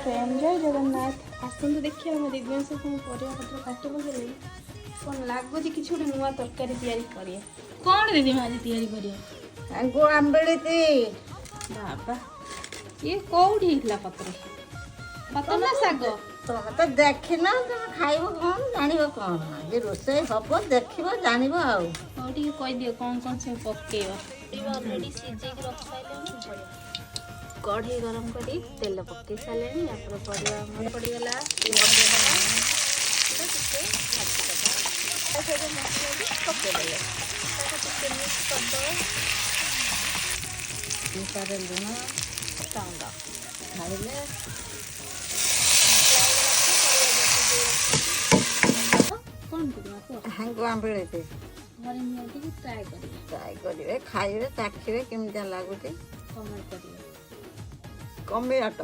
friend जय जगन्नाथ आसतु देखिए आम दिव्यांश परिया पत्र काट पकड़े कौन लगुच कि गोटे नुआ तरकारी करिए कौन दीदी मारी करिए गो आंबेली बाबा ये कौटी होता पत्र पत्र ना शाग तुम तो देख न तुम खाइब कौन जान कौन ये रोषे हम देख जान कौटी कहीदियो कौन कौन सब पकेब ऑलरेडी सीझे रख सारे कढ़ई गरम करी तेल पकई सारे या परिया मन पड़गला पकईदे मिक्स करदे लुण टांगा खाइले कौन गो आंबेली घरे नियंती ट्राए करिए ट्राए करेंगे खाइबे चाखिबे केमितिया लागुची कमेंट करिए कमेट